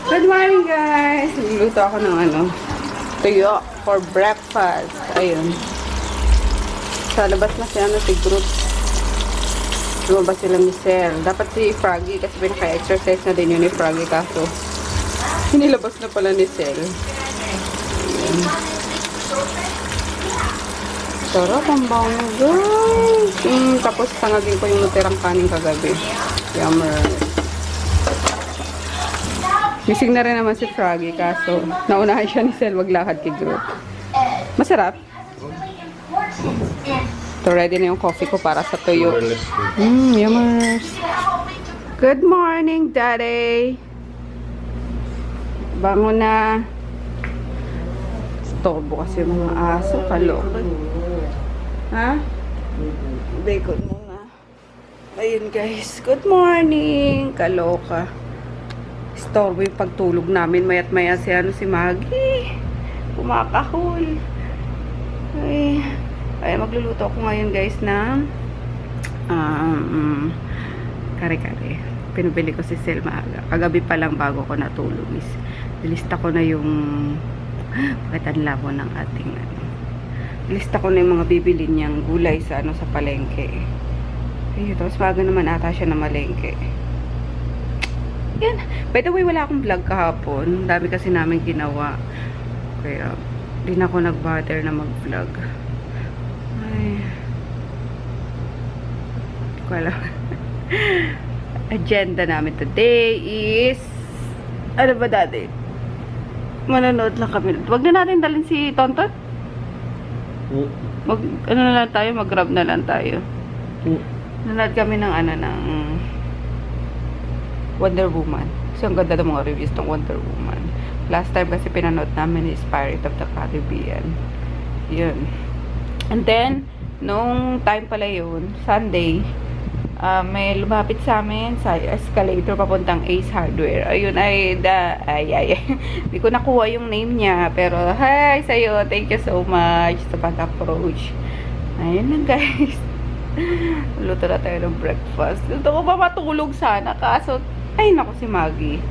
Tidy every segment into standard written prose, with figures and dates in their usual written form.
Good morning, guys! Nagluto ako ng tuyo for breakfast. Ayun. Sa labas na si Groot. Lumabas sila ni Sel. Dapat si Froggy kasi pinaka-exercise na din yun ni Froggy kaso hinilabas na pala ni Sel. Sarap ang bango, guys! Tapos tangagin ko yung natirang kanin kagabi. Yummer. Gising na rin naman si Froggy kaso naunahan siya ni Sel maglakad kay Groot. Masarap. So ready na yung coffee ko para sa tuyo. Yummers. Good morning, Daddy. Bango na. Storbo kasi yung mga aso. Kalokot. Ha? Bacon muna. Ayun, guys. Good morning. Kaloka. Storbo yung pagtulog namin. Mayat maya si Maggie. Kumakahol. Ay, magluluto ako ngayon, guys, ng kare-kare. Pinubili ko si Sel maaga. Kagabi pa lang bago ko natulog. Nilista ko na yung pakitanla ko ng ating nilista ko na yung mga bibili niyang gulay sa sa palengke. Ayun, tapos maaga naman ata siya na malengke. Yan. By the way, wala akong vlog kahapon. Dami kasi namin ginawa. Kaya, di na ako nag-bother na mag-vlog. Ay. Hindi ko alam. Agenda namin today is ano ba dati? Manonood lang kami. Wag na natin dalhin si Tonton. Ano na lang tayo, mag-grab na lang tayo. Nanonood kami ng ng Wonder Woman. Kasi ang ganda ng mga reviews ng Wonder Woman. Last time kasi pinanood namin is Pirates of the Caribbean. Yun. And then, nung time pala yun, Sunday, may lumapit sa amin sa escalator papuntang Ace Hardware. Ayun, hindi ko nakuha yung name niya. Pero, hi sa'yo. Thank you so much sa pag-approach. Ayun lang, guys. Luto na tayo ng breakfast. Gusto ko pa matulog sana. Kaso, ay naku si Maggie.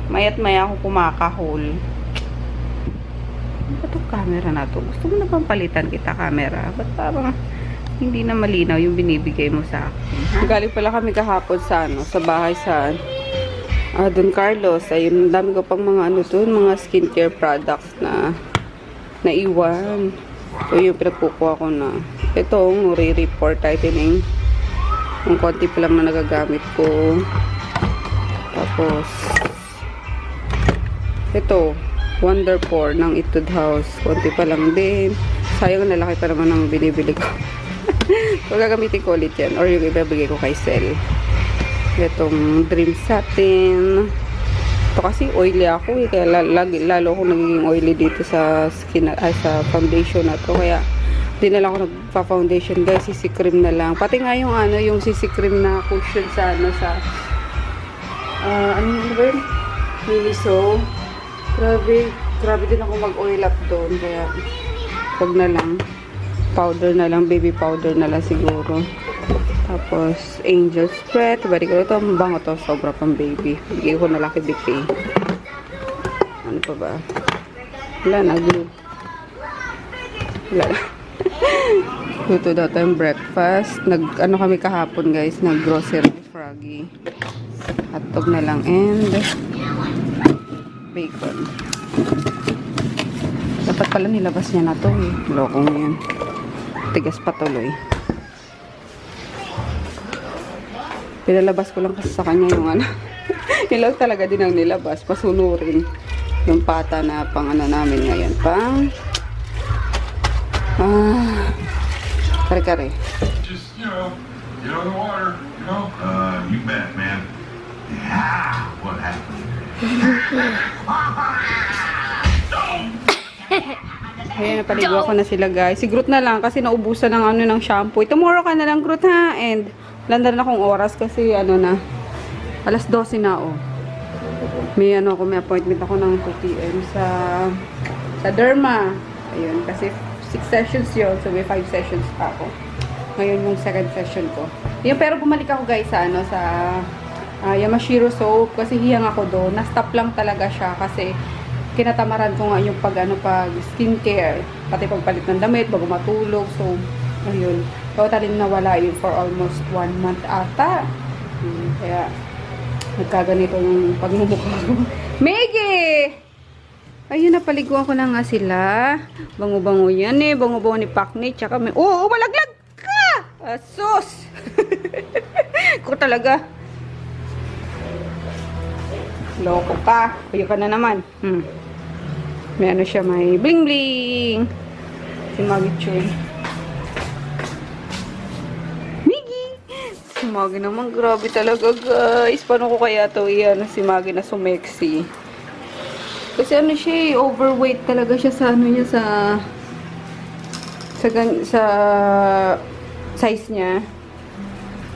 Mayat maya ako kumakahol. Ano ba itong camera na to? Gusto mo na bang palitan kita camera? Ba't parang hindi na malinaw yung binibigay mo sa akin? Galing pala kami kahapon sa sa bahay sa Don Carlos. Ayun, dami ko pang mga mga skincare products na naiwan. So yung pinagkukuha ko na itong re-report tightening. Yung konti pa lang na nagagamit ko. Tapos ito Wonder Pore ng Etude House. Konti pa lang din. Sayang na laki pa naman ng binibili ko. So gagamitin ko ulit yan. Or yung ibabigay ko kay Sel. Itong Dream Satin. Ito kasi oily ako kaya lalo akong nagiging oily dito sa skin sa foundation na to. Kaya di na lang ako nagpa-foundation, guys. CC cream na lang. Pati nga yung yung CC cream na cushion sa ano ba yun? Miniso. Grabe din ako mag-oil up doon. Kaya wag na lang. Powder na lang, baby powder na lang siguro. Tapos Angel Spread. Bari ko ito, mabango to, sobra pang baby. Bigay ko na lang kay Vicky. Ano pa ba? Wala na, glue. Wala na. Luto daw tayong breakfast. Ano kami kahapon, guys, nag-grocery ni Froggy. Hotdog na lang and bacon. Dapat pala nilabas niya na to eh. Lokong yan. Tigas pa tuloy. Pinalabas ko lang kasi sa kanya yung Ilaw talaga din ang nilabas. Pasunurin yung pata na pang namin ngayon. Pang kare-kare. Just, get on the water, you bet, man. Yeah, what happened? Ayan, napaligo ko na sila, guys. Si Groot na lang kasi naubusan ng ng shampoo. Tomorrow ka na lang, Groot, ha? And landa na akong oras kasi na alas 12 na, oh. May may appointment ako ng 2 PM sa Derma. Ayun, kasi 6 sessions yun. So, may 5 sessions pa ako. Ngayon yung second session ko. Yun, pero bumalik ako, guys, sa Yamashiro soap kasi hiyang ako doon. Na-stop lang talaga siya kasi kinatamaran ko nga yung pag skincare, pati pagpalit ng damit bago matulog. So ayun, totally nawala yun for almost 1 month ata. Kaya nagkaganito yung pagmumukha ko. Meggy! Ayun, napaliguan ko na nga sila. Bango-bango yan eh. Bango-bango ni Pakni. Tsaka may... Oh, malaglag ka! Sus! Ko talaga. Loko ka. Ayun ka na naman. May ano siya, may bling-bling. Si Maggie Chun. Miggy! Si Maggie naman, grabe talaga guys. Paano ko kaya ito iyan si Maggie na sumexy? Kasi ano siya, overweight talaga siya sa ano niya, sa size niya.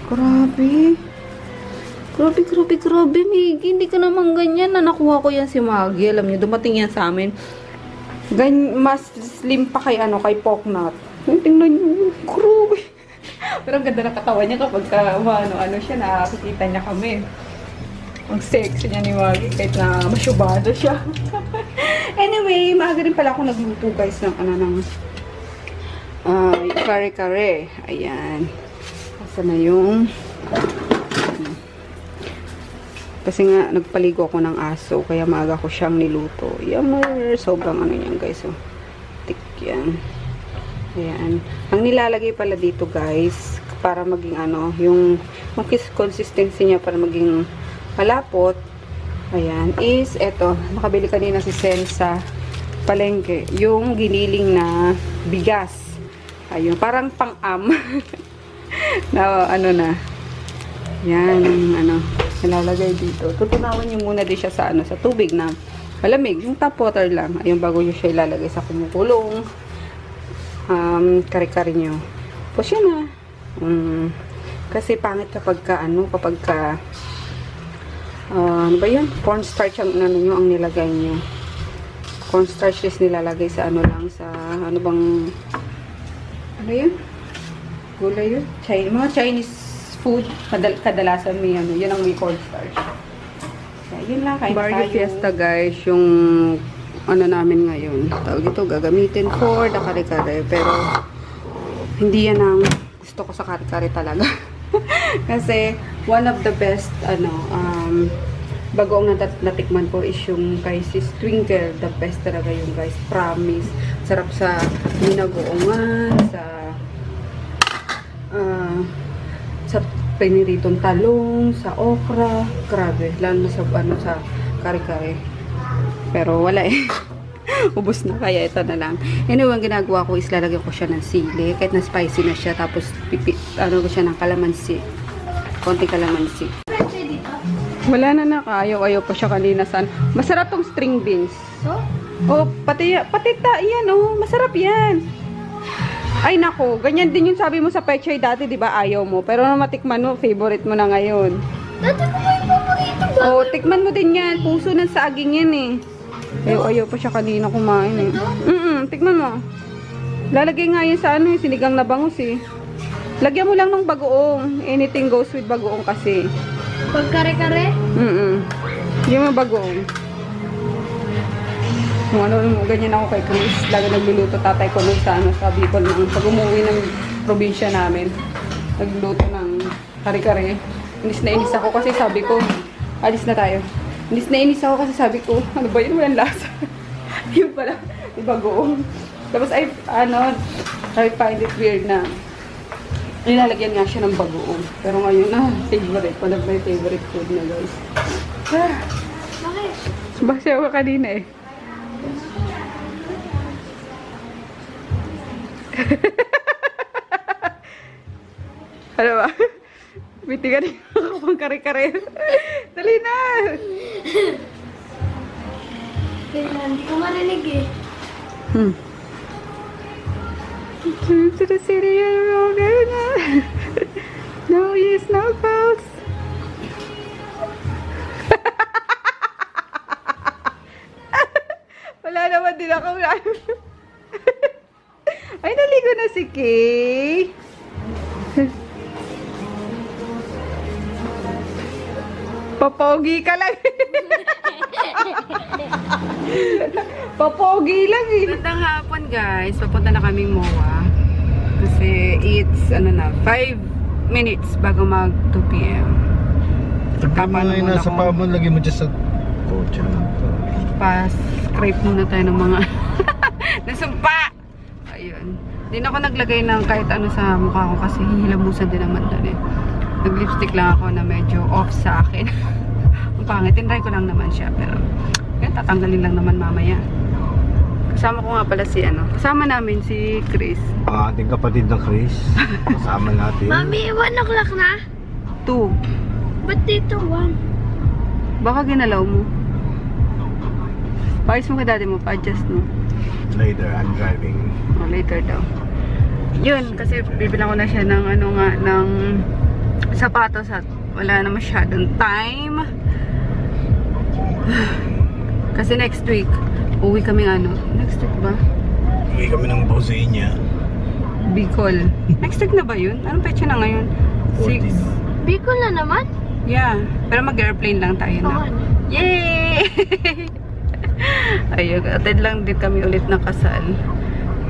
Grabe. Grabe, Miggy. Hindi ka naman ganyan. Nakuha ko yan si Maggie. Alam niyo, dumating yan sa amin. Mas slim pa kay, kay Poknut. Tingnan niyo. Grabe. Pero ang ganda na katawan niya kapag ano siya, nakakita niya kami. Ang sexy niya ni Maggie. Kahit na masyubado siya. Anyway, maaga rin pala ako nagluto guys ng kare-kare. Ayan. Asa na yung... Kasi nga, nagpaligo ako ng aso. Kaya maaga ko siyang niluto. Yummer! Sobrang ano yan, guys. So, tik yan. Ayan. Ang nilalagay pala dito, guys, para maging yung consistency niya para maging malapot. Ayan. Is, eto. Nakabili kanina si Sen sa palengke. Yung giniling na bigas. Ayun. Parang pang-am. na, na. Yan. Nilalagay dito. Tutunawan nyo muna din siya sa sa tubig na malamig. Yung tap water lang. Ayun, bago nyo siya ilalagay sa kumukulong kare-kare nyo. Tapos yun na. Kasi pangit kapag ano ba yun? Cornstarch ang ang nilagay nyo. Cornstarch is nilalagay sa lang sa bang yun? Gulay yun? Mga Chinese food, kadalasan may yun ang may cornstarch. So, yun lang, kain tayo. Fiesta guys, yung namin ngayon. Tawag ito, gagamitin for the kare-kare. Pero, hindi yan ang gusto ko sa kare-kare talaga. Kasi, one of the best, bagoong natikman ko is yung kay Sis Twinkle. The best talaga yung guys. Promise. Sarap sa minagoongan, sa piniritong talong, sa okra, grabe, lalo na sa kare-kare. Pero wala eh. Ubus na, kaya ito na lang. Anyway, ang ginagawa ko is lalagyan ko siya ng sili, kahit na spicy na siya, tapos ko siya ng kalamansi. Konting kalamansi. Wala na ayaw pa siya kanina san. Masarap tong string beans. Oh, pati yan masarap yan. Ay nako, ganyan din yung sabi mo sa pechay dati, 'di ba? Ayaw mo. Pero matikman mo, favorite mo na ngayon. Dati ko ba yung paborito ba? Oh, tikman mo din 'yan. Puso ng saging 'yan eh. Ayaw pa siya kanina kumain eh. Tikman mo. Lalagay nga yan sa sinigang na bangus eh. Lagyan mo lang ng bagoong. Anything goes with bagoong kasi. Pag kare-kare? Yung mga bagoong. Ganyan ako kay Chris. Lagi nagluluto tatay ko nun sa Bicol nung pag umuwi ng probinsya namin. Nagluluto ng kare-kare. Inis na inis ako kasi sabi ko, alis na tayo. Inis na inis ako kasi sabi ko, ano ba yun? Walang lasa. Yun pala, bagoong. Tapos I find it weird na nilalagyan nga siya ng bagoong. Pero ngayon favorite. One of my favorite food na guys. Bakit? Subasayaw ka kanina eh. Ano ba? Biti ka rin ako pang kare-kare. Dali na! Hindi ko marinig eh. To the city of no use, no calls. Wala naman din ako. Ay, naligo na si Kay. Papogi ka lang. Papogi lang eh. Magandang hapon guys. Papunta na kaming MOA. Kasi it's 5 minutes bago mag 2 p.m. Tapos mo na sa pamon, lagi mo dyan sa kotse na ito. Pa-scrape muna tayo ng mga nasumpa. Ayun. Hindi na ako naglagay ng kahit ano sa mukha ko kasi hihilamusan din naman doon eh. Nag-lipstick lang ako na medyo off sa akin. Ang pangit. Tinry ko lang naman siya. Pero yan, tatanggalin lang naman mamaya. Kasama ko nga pala si kasama namin si Chris. Ang ating kapatid na Chris. Kasama natin. Mami, 1 o'clock na? 2. Ba't dito 1? Baka ginalaw mo. Paayos mo kay daddy mo. Pa-adjust mo. Later, I'm driving. Oh, later daw. Yun, kasi bibilang ko na siya ng ng sapatos at wala na masyadong time. Kasi next week, uwi kami next week ba? Uwi kami ng Bosnia. Bicol. Next week na ba yun? Anong petsa na ngayon? 6. Bicol na naman? Yeah. Pero mag-airplane lang tayo na. Oo. Yay! Ayun, attend lang din kami ulit ng kasal.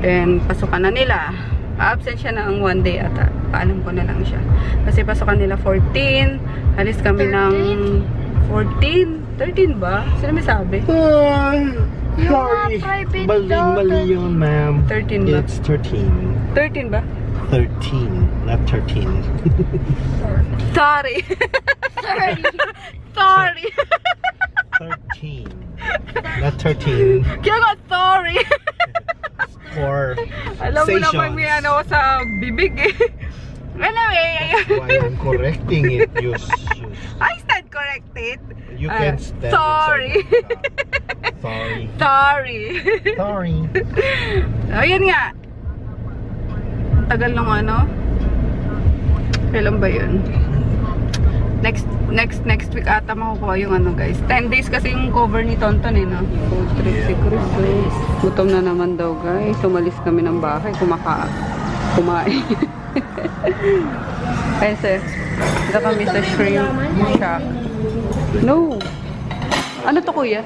Then, pasukan na nila. Absent siya ng 1 day ata. Paalam ko na lang siya. Kasi pasukan nila 14. Alis kami 13? ng 14. 13 ba? Sino may sabi? Sorry. private Mali yun, ma'am. 13 ba? It's 13. 13 ba? 13, not 13. Sorry. Sorry. Sorry. 13. Not 13. Kaya nga, sorry. For Alam mo naman may sa bibig eh. Anyway, why I'm correcting it. I stand corrected. You can stand sorry. Sorry. Sorry. Sorry. Ayun nga. Tagal ng kailan ba yun? Next week ata makukuha yung guys. 10 days kasi yung cover ni Tonton eh, no? Road trip si Chris. Gutom na naman daw guys. Umalis kami ng bahay. Kumain. Kasi, dito kami sa shrimp shack. No! Ano to kuya?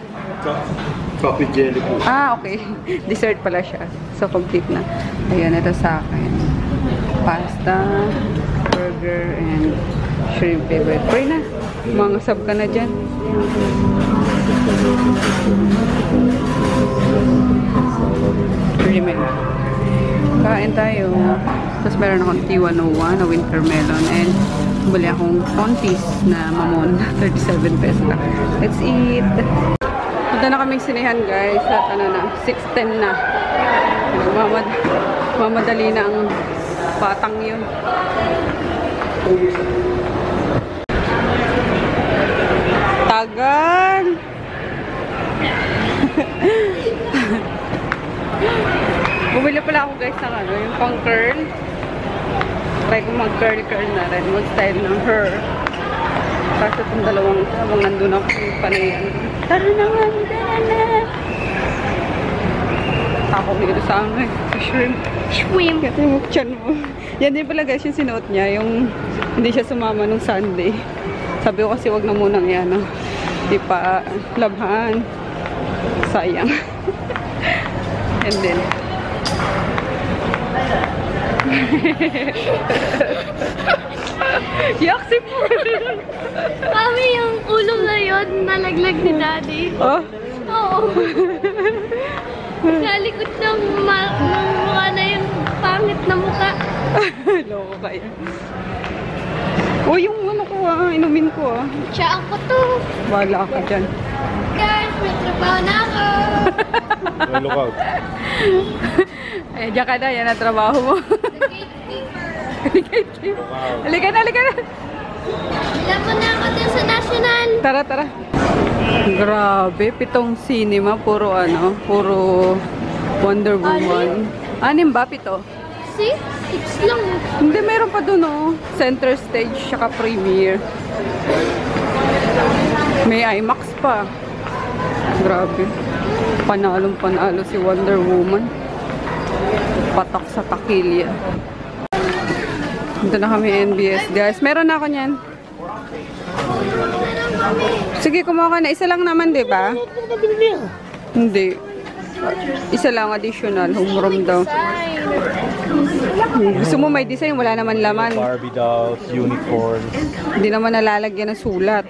Coffee jelly po. Ah, okay. Dessert pala siya. So, complete na. Ayan, ito sa akin. Pasta, burger, and shrimp favorite. Pray na. Mga sab ka na dyan. Remember. Kain tayo. Tapos meron akong T101 na winter melon and buli akong kontis na mamon. 37 pesos lang. Let's eat! Punta na kaming sinehan guys at 6:10 na. Mamadali na ang batang yun. Tagal! Bumili pala ako guys ng yung pang curl. Try ko mag-curl na rin. Mag-style ng hair. Kasi itong dalawang habang nandun ako yung panayan. Tara na nga! Tara na! Ako dito sa sa shrimp. Shrimp! Ito yung tiyan mo. Yan din pala guys yung sinuot niya. Yung hindi siya sumama nung Sunday. Sabi ko kasi wag na munang yan. Ipa-labhan. Sayang. And then yak si Puri. Mami, yung ulo na yun, nalaglag ni Daddy. Oh? Oo. Sa likod ng mukha na yung pangit na mukha. Loko kayo. Oh, yung ko inumin ko Siya ako to. Wala ka dyan. Guys, may trabaho na ako. Look out. Eh, diyan ka na. Yan ang trabaho mo. Halika na, halika na. Ilan mo na ako dun sa National. Tara, tara. Grabe, 7 cinema. Puro puro Wonder Woman. 6 ba? 7? 6 lang. Hindi, meron pa dun Center stage, saka premiere. May IMAX pa. Grabe. Panalong-panalo si Wonder Woman. Patak sa takilya. Dito na kami NBS, guys. Meron na ako niyan. Sige, kumuha ka na. Isa lang naman, di ba? Hindi. Isa lang additional. Home room daw. Gusto mo may design? Wala naman laman. Barbie dolls, unicorns. Hindi naman nalalagyan ng sulat.